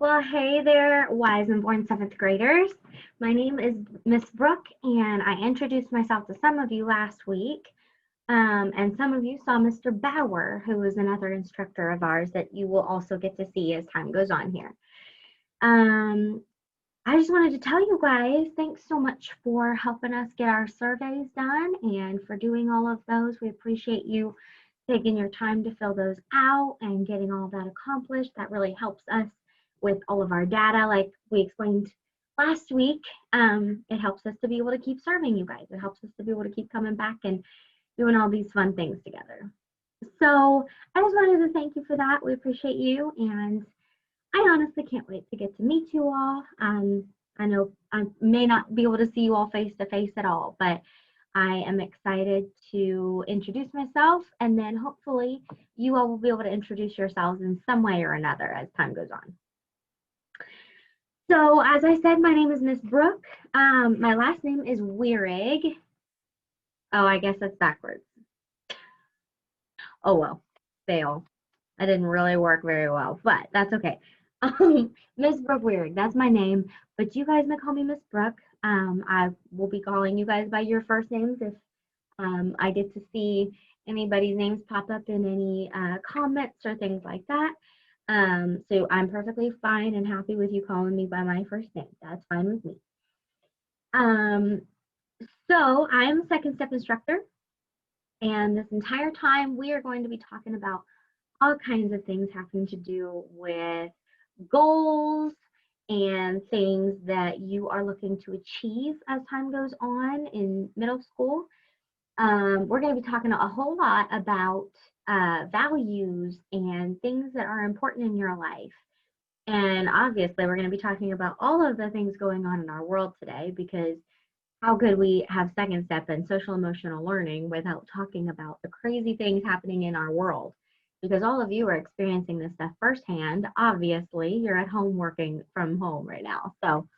Well, hey there, Weisenborn 7th graders. My name is Miss Brooke, and I introduced myself to some of you last week. And some of you saw Mr. Bauer, who is another instructor of ours that you will also get to see as time goes on here. Um, I just wanted to tell you guys, thanks so much for helping us get our surveys done and for doing all of those. We appreciate you taking your time to fill those out and getting all that accomplished. That really helps us with all of our data, like we explained last week. It helps us to be able to keep serving you guys. It helps us to be able to keep coming back and doing all these fun things together. So I just wanted to thank you for that. We appreciate you, and I honestly can't wait to get to meet you all. I know I may not be able to see you all face to face at all, but I am excited to introduce myself, and then hopefully you all will be able to introduce yourselves in some way or another as time goes on. So as I said, my name is Miss Brooke. My last name is Weirig. Oh, I guess that's backwards. Oh well, fail. That didn't really work very well, but that's okay. Miss Brooke Weirig, that's my name, but you guys may call me Miss Brooke. I will be calling you guys by your first names if I get to see anybody's names pop up in any comments or things like that. So I'm perfectly fine and happy with you calling me by my first name. That's fine with me. Um, so I'm a second step instructor, and this entire time we are going to be talking about all kinds of things having to do with goals and things that you are looking to achieve as time goes on in middle school. We're going to be talking a whole lot about values and things that are important in your life. And obviously, we're going to be talking about all of the things going on in our world today, because how could we have second step and social emotional learning without talking about the crazy things happening in our world? Because all of you are experiencing this stuff firsthand. Obviously, you're at home working from home right now. So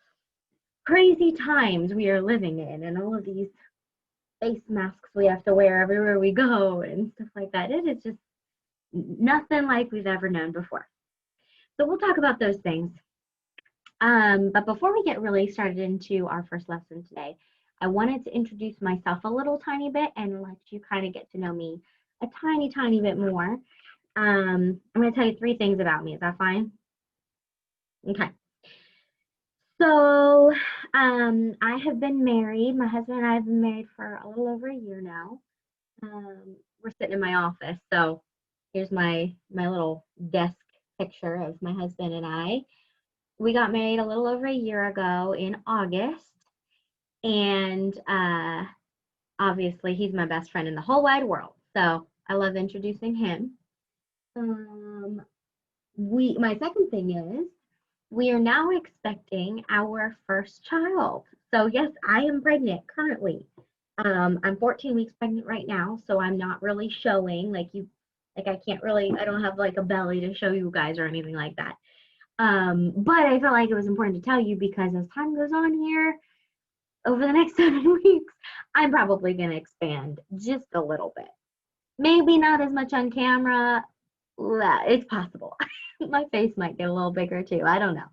crazy times we are living in, and all of these face masks we have to wear everywhere we go and stuff like that. It is just nothing like we've ever known before. So we'll talk about those things. But before we get really started into our first lesson today, I wanted to introduce myself a little tiny bit and let you kind of get to know me a tiny bit more. I'm going to tell you 3 things about me. Is that fine? Okay. So I have been married. My husband and I have been married for a little over a year now. We're sitting in my office. So here's my little desk picture of my husband and I. We got married a little over a year ago in August. And obviously, he's my best friend in the whole wide world. So I love introducing him. My second thing is we are now expecting our first child. So yes, I am pregnant currently. I'm 14 weeks pregnant right now, so I'm not really showing like I can't really, I don't have like a belly to show you guys or anything like that. But I felt like it was important to tell you because as time goes on here, over the next 7 weeks, I'm probably going to expand just a little bit. Maybe not as much on camera. It's possible. My face might get a little bigger too. I don't know.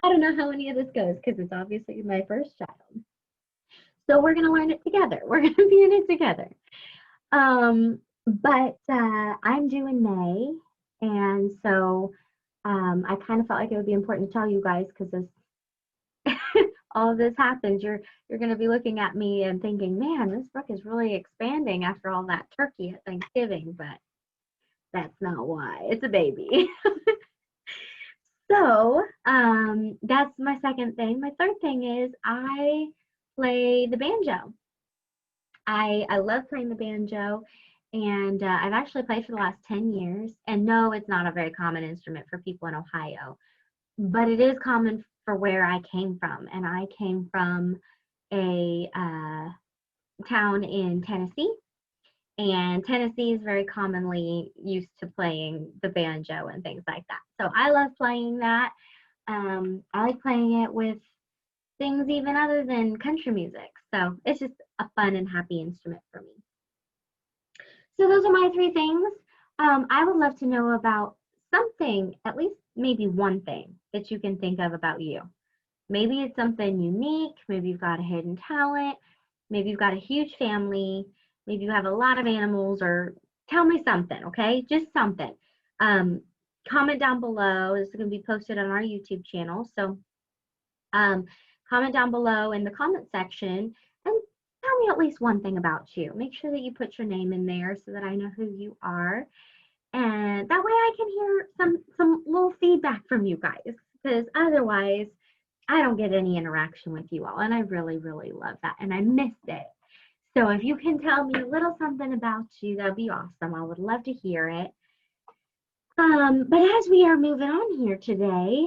I don't know how any of this goes because it's obviously my first child. So we're going to learn it together. We're going to be in it together. But I'm due in May. And so I kind of felt like it would be important to tell you guys because as all of this happens, you're going to be looking at me and thinking, man, this book is really expanding after all that turkey at Thanksgiving. But that's not why. It's a baby. So that's my second thing. My third thing is I play the banjo. I love playing the banjo, and I've actually played for the last 10 years. And no, it's not a very common instrument for people in Ohio, but it is common for where I came from. And I came from a town in Tennessee. And Tennessee is very commonly used to playing the banjo and things like that. So I love playing that. I like playing it with things even other than country music. So it's just a fun and happy instrument for me. So those are my 3 things. I would love to know about something, at least maybe one thing that you can think of about you. Maybe it's something unique. Maybe you've got a hidden talent. Maybe you've got a huge family. Maybe you have a lot of animals, or tell me something, okay? Just something. Um, Comment down below. This is going to be posted on our YouTube channel. So um, comment down below in the comment section and tell me at least one thing about you. Make sure that you put your name in there so that I know who you are. And that way I can hear some little feedback from you guys, because otherwise I don't get any interaction with you all, and I really, really love that, and I missed it. So if you can tell me a little something about you, that'd be awesome. I would love to hear it. But as we are moving on here today,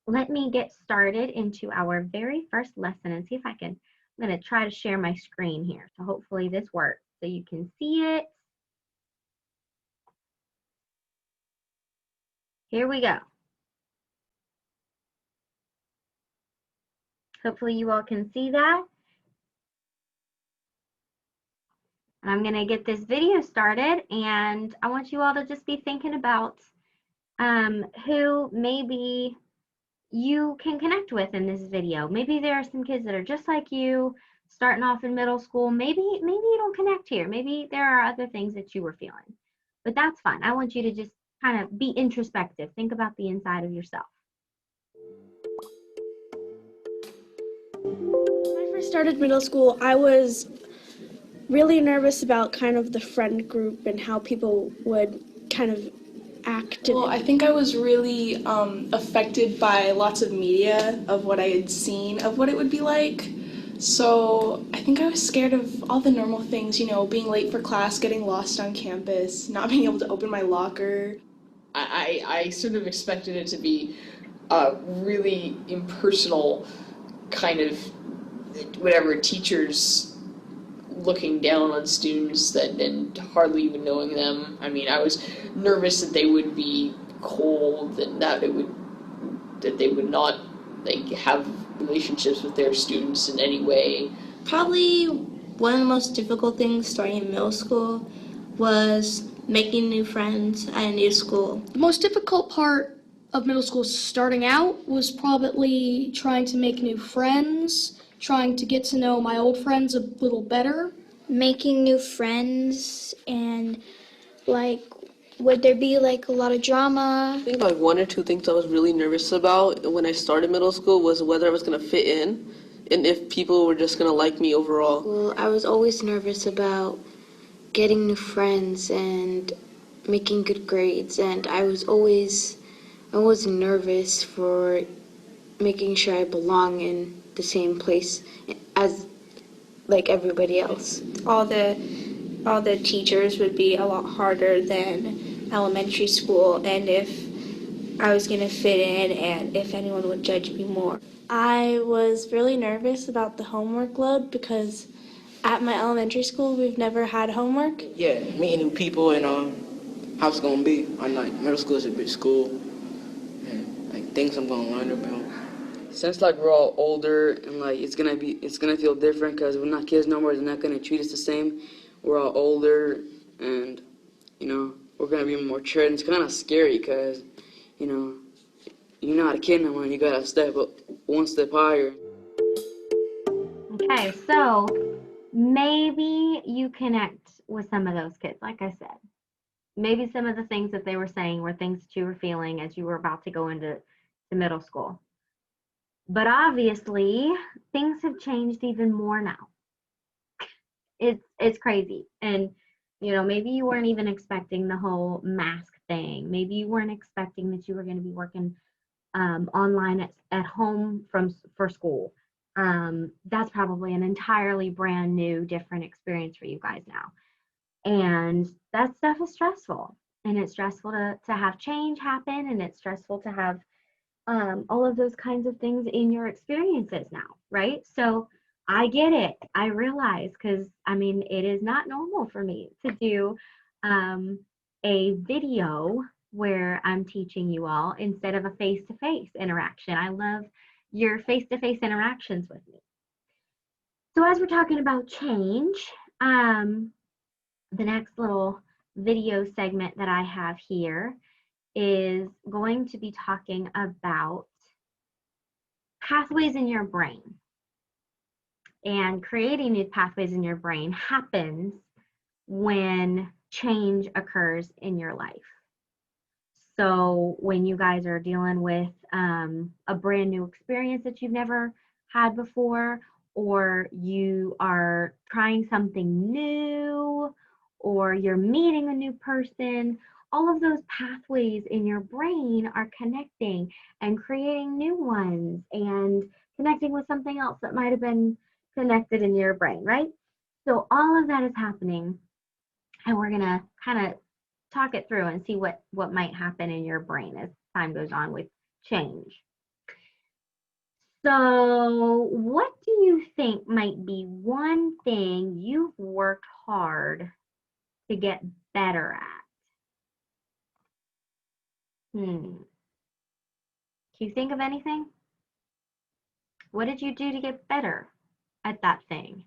let me get started into our very first lesson and see if I can. I'm going to try to share my screen here, so hopefully this works so you can see it. Here we go. Hopefully you all can see that. And I'm going to get this video started, and I want you all to just be thinking about who maybe you can connect with in this video. Maybe there are some kids that are just like you, starting off in middle school. Maybe you don't connect here. Maybe there are other things that you were feeling. But that's fine. I want you to just kind of be introspective. Think about the inside of yourself. When I first started middle school, I was really nervous about kind of the friend group and how people would kind of act. Well, I think I was really affected by lots of media of what I had seen of what it would be like. So I think I was scared of all the normal things, you know, being late for class, getting lost on campus, not being able to open my locker. I sort of expected it to be a really impersonal kind of whatever, teachers looking down on students and hardly even knowing them. I mean, I was nervous that they would be cold and that they would not like have relationships with their students in any way. Probably one of the most difficult things starting in middle school was making new friends at a new school. The most difficult part of middle school starting out was probably trying to make new friends, trying to get to know my old friends a little better. Making new friends and would there be like a lot of drama? I think like one or two things I was really nervous about when I started middle school was whether I was going to fit in and if people were just going to like me overall. Well, I was always nervous about getting new friends and making good grades, and I was nervous for making sure I belong in the same place as like everybody else. All the teachers would be a lot harder than elementary school, and if I was going to fit in and if anyone would judge me more. I was really nervous about the homework load because at my elementary school we've never had homework. Yeah, meeting new people and how it's gonna be. I like middle school is a big school and like things I'm gonna learn about. Since like we're all older and like it's gonna feel different because we're not kids no more. They're not gonna treat us the same. We're all older and you know we're gonna be more mature, and it's kind of scary because you know you're not a kid no more. And you gotta step up one step higher. Okay, so maybe you connect with some of those kids, like I said. Maybe some of the things that they were saying were things that you were feeling as you were about to go into middle school. But obviously, things have changed even more now. It's crazy. And, you know, maybe you weren't even expecting the whole mask thing. Maybe you weren't expecting that you were going to be working online at home for school. That's probably an entirely brand new, different experience for you guys now. And that stuff is stressful. And it's stressful to have change happen, and it's stressful to have all of those kinds of things in your experiences now, right? So I get it. I realize, because I mean, it is not normal for me to do a video where I'm teaching you all instead of a face-to-face interaction. I love your face-to-face interactions with me. So as we're talking about change, the next little video segment that I have here is going to be talking about pathways in your brain. And creating these pathways in your brain happens when change occurs in your life. So when you guys are dealing with a brand new experience that you've never had before, or you are trying something new, or you're meeting a new person, all of those pathways in your brain are connecting and creating new ones and connecting with something else that might have been connected in your brain, right? So all of that is happening, and we're gonna kind of talk it through and see what might happen in your brain as time goes on with change. So what do you think might be one thing you've worked hard to get better at? Can you think of anything? What did you do to get better at that thing?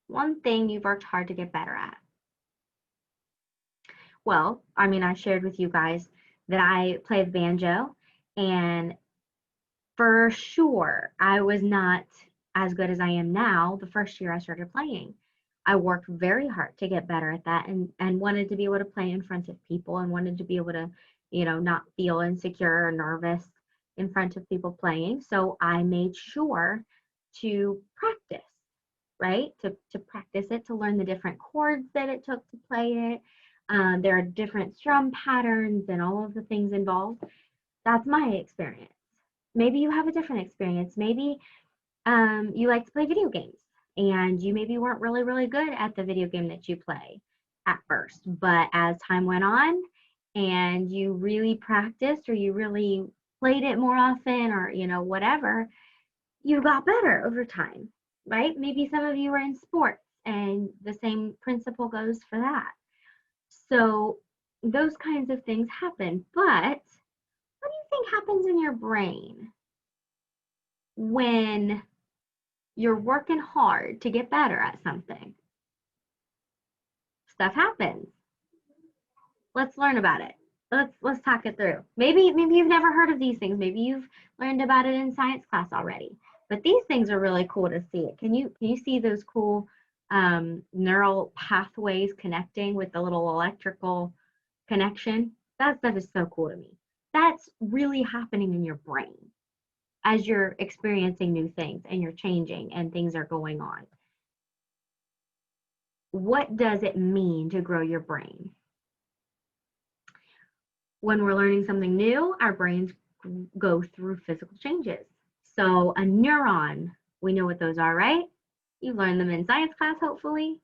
One thing you've worked hard to get better at. Well, I mean, I shared with you guys that I play the banjo, and for sure, I was not as good as I am now the first year I started playing. I worked very hard to get better at that, and wanted to be able to play in front of people, and wanted to be able to, not feel insecure or nervous in front of people playing. So I made sure to practice, right? To practice it, to learn the different chords that it took to play it. There are different strum patterns and all of the things involved. That's my experience. Maybe you have a different experience. Maybe you like to play video games, and you maybe weren't really, really good at the video game that you play at first. But as time went on and you really practiced, or you really played it more often, or, whatever, you got better over time, right? Maybe some of you are in sports, and the same principle goes for that. So those kinds of things happen. But what do you think happens in your brain when you're working hard to get better at something? Stuff happens. Let's learn about it. Let's talk it through. Maybe you've never heard of these things. Maybe you've learned about it in science class already. But these things are really cool to see it. Can you see those cool neural pathways connecting with the little electrical connection? That stuff is so cool to me. That's really happening in your brain as you're experiencing new things and you're changing and things are going on. What does it mean to grow your brain? When we're learning something new, our brains go through physical changes. So a neuron, we know what those are, right? You learned them in science class, hopefully.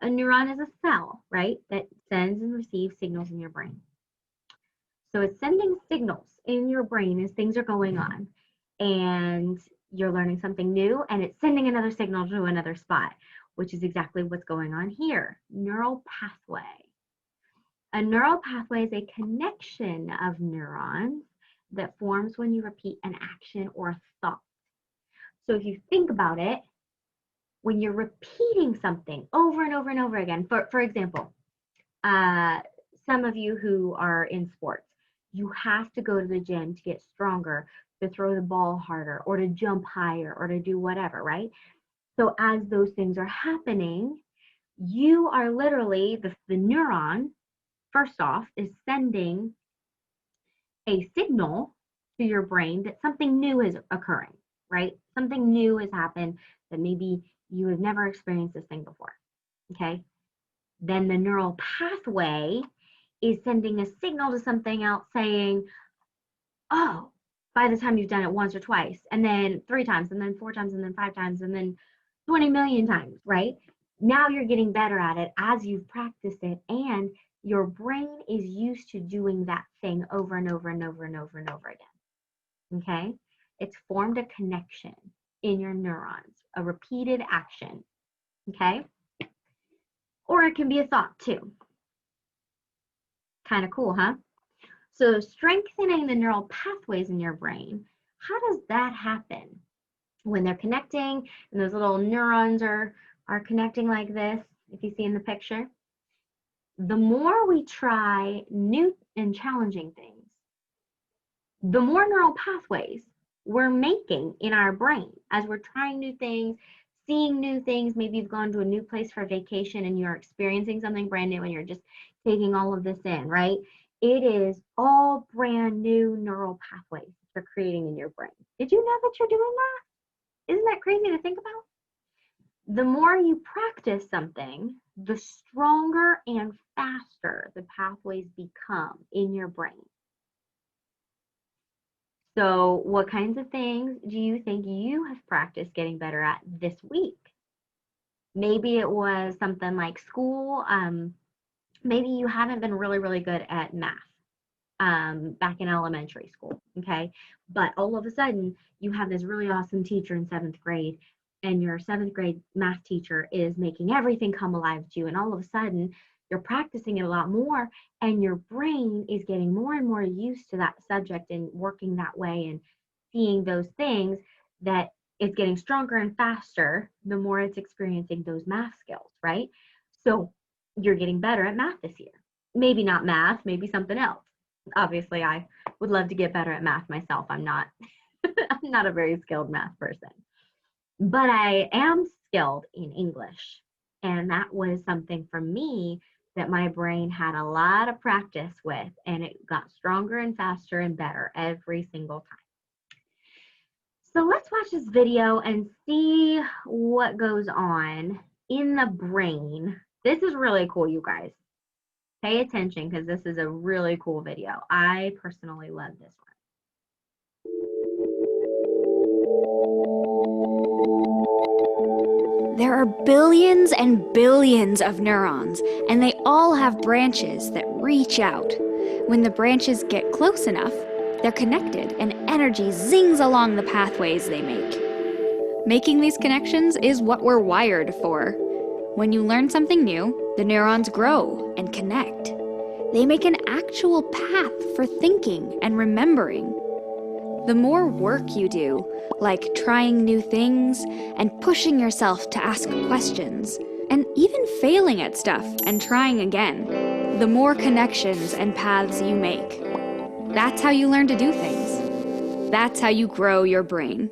A neuron is a cell, right, that sends and receives signals in your brain. So it's sending signals in your brain as things are going on, and you're learning something new, and it's sending another signal to another spot, which is exactly what's going on here. Neural pathway. A neural pathway is a connection of neurons that forms when you repeat an action or a thought. So if you think about it, when you're repeating something over and over and over again, for example, some of you who are in sports, you have to go to the gym to get stronger, to throw the ball harder, or to jump higher, or to do whatever, right? So as those things are happening, you are literally, the neuron, first off, is sending a signal to your brain that something new is occurring, right? Something new has happened that maybe you have never experienced this thing before, okay? Then the neural pathway is sending a signal to something else saying, oh, by the time you've done it once or twice, and then 3 times, and then 4 times, and then 5 times, and then 20 million times, right? Now you're getting better at it as you've practiced it, and your brain is used to doing that thing over and over and over and over and over again, okay? It's formed a connection in your neurons, a repeated action, okay? Or it can be a thought too. Kind of cool, huh? So strengthening the neural pathways in your brain, how does that happen? When they're connecting and those little neurons are connecting like this, if you see in the picture, the more we try new and challenging things, the more neural pathways we're making in our brain as we're trying new things, seeing new things. Maybe you've gone to a new place for vacation and you're experiencing something brand new and you're just taking all of this in, right? It is all brand new neural pathways you're creating in your brain. Did you know that you're doing that? Isn't that crazy to think about? The more you practice something, the stronger and faster the pathways become in your brain. So, what kinds of things do you think you have practiced getting better at this week? Maybe it was something like school. Maybe you haven't been really, really good at math back in elementary school, okay? But all of a sudden, you have this really awesome teacher in 7th grade, and your 7th grade math teacher is making everything come alive to you, and all of a sudden, you're practicing it a lot more, and your brain is getting more and more used to that subject and working that way and seeing those things, that it's getting stronger and faster the more it's experiencing those math skills, right? So you're getting better at math this year. Maybe not math, maybe something else. Obviously, I would love to get better at math myself. I'm not I'm not a very skilled math person, but I am skilled in English. And that was something for me that my brain had a lot of practice with, and it got stronger and faster and better every single time. So let's watch this video and see what goes on in the brain. This is really cool, you guys. Pay attention because this is a really cool video. I personally love this one. There are billions and billions of neurons, and they all have branches that reach out. When the branches get close enough, they're connected and energy zings along the pathways they make. Making these connections is what we're wired for. When you learn something new, the neurons grow and connect. They make an actual path for thinking and remembering. The more work you do, like trying new things and pushing yourself to ask questions, and even failing at stuff and trying again, the more connections and paths you make. That's how you learn to do things. That's how you grow your brain.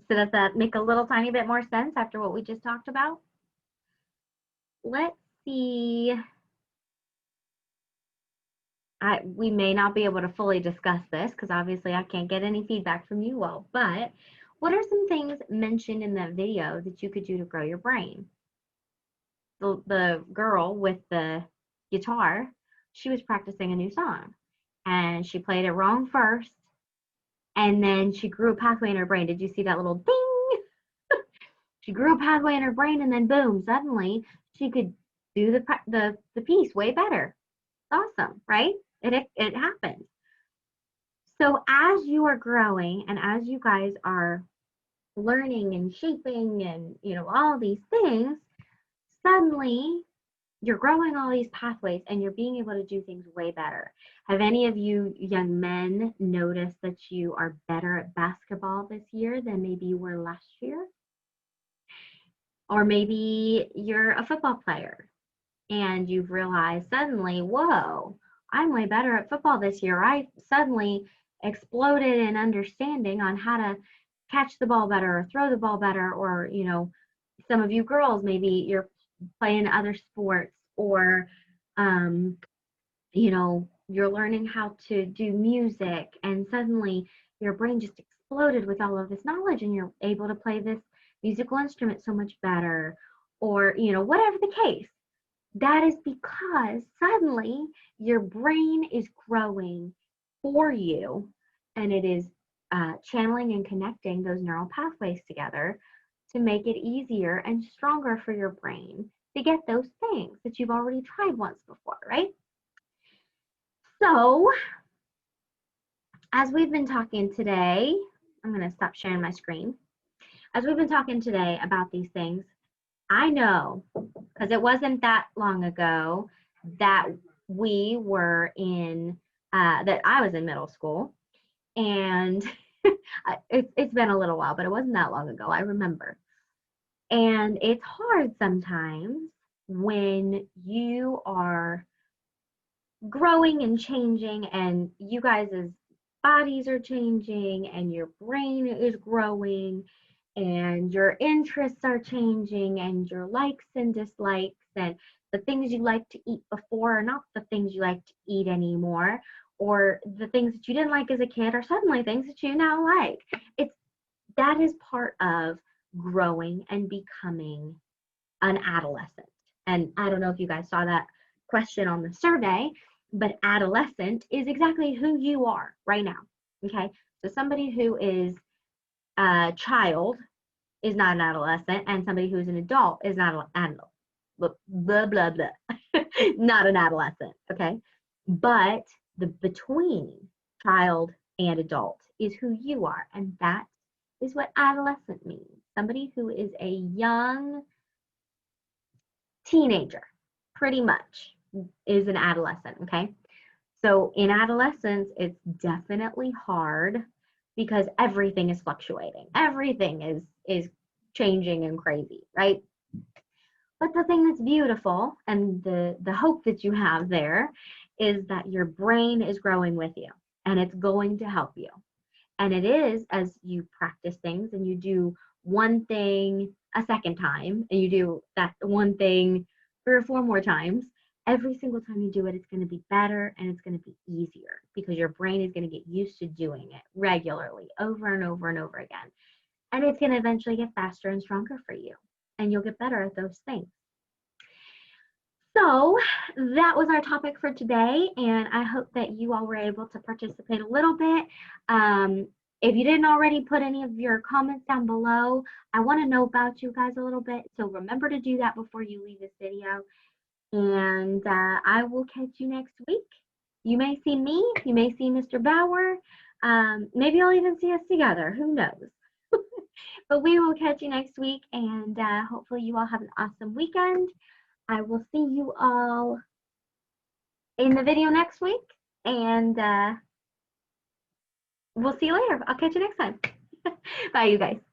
So does that make a little tiny bit more sense after what we just talked about? Let's see. We may not be able to fully discuss this because obviously I can't get any feedback from you all, but what are some things mentioned in that video that you could do to grow your brain? The girl with the guitar, she was practicing a new song and she played it wrong first, and then she grew a pathway in her brain. Did you see that little ding? She grew a pathway in her brain, and then boom, suddenly she could do the piece way better. Awesome, right? It happened. So as you are growing and as you guys are learning and shaping and all these things, suddenly you're growing all these pathways and you're being able to do things way better. Have any of you young men noticed that you are better at basketball this year than maybe you were last year? Or maybe you're a football player and you've realized suddenly, whoa, I'm way better at football this year. I suddenly exploded in understanding on how to catch the ball better or throw the ball better, or some of you girls, maybe you're playing other sports, or you're learning how to do music, and suddenly your brain just exploded with all of this knowledge and you're able to play this musical instrument so much better, or whatever the case. That is because suddenly your brain is growing for you, and it is channeling and connecting those neural pathways together to make it easier and stronger for your brain to get those things that you've already tried once before, right? So, as we've been talking today, I'm going to stop sharing my screen. As we've been talking today about these things, I know, because it wasn't that long ago that we were that I was in middle school, and it's been a little while, but it wasn't that long ago, I remember. And it's hard sometimes when you are growing and changing, and you guys' bodies are changing, and your brain is growing, and your interests are changing, and your likes and dislikes, and the things you like to eat before are not the things you like to eat anymore, or the things that you didn't like as a kid are suddenly things that you now like. That is part of growing and becoming an adolescent. And I don't know if you guys saw that question on the survey, but adolescent is exactly who you are right now. Okay, so somebody who is a child is not an adolescent, and somebody who's an adult is not an adult. Blah blah blah. Not an adolescent. Okay, but the between child and adult is who you are, and that is what adolescent means. Somebody who is a young teenager, pretty much, is an adolescent. Okay, so in adolescence, it's definitely hard because everything is fluctuating. Everything is changing and crazy, right? But the thing that's beautiful and the hope that you have there is that your brain is growing with you, and it's going to help you. And it is, as you practice things and you do one thing a second time and you do that one thing 3 or 4 more times, every single time you do it, it's going to be better and it's going to be easier because your brain is going to get used to doing it regularly over and over and over again. And it's going to eventually get faster and stronger for you, and you'll get better at those things. So that was our topic for today, and I hope that you all were able to participate a little bit. If you didn't already put any of your comments down below, I want to know about you guys a little bit, so remember to do that before you leave this video. And I will catch you next week. You may see me, you may see Mr. Bauer, maybe I'll even see us together, who knows. But we will catch you next week, and hopefully you all have an awesome weekend. I will see you all in the video next week, and we'll see you later. I'll catch you next time. Bye, you guys.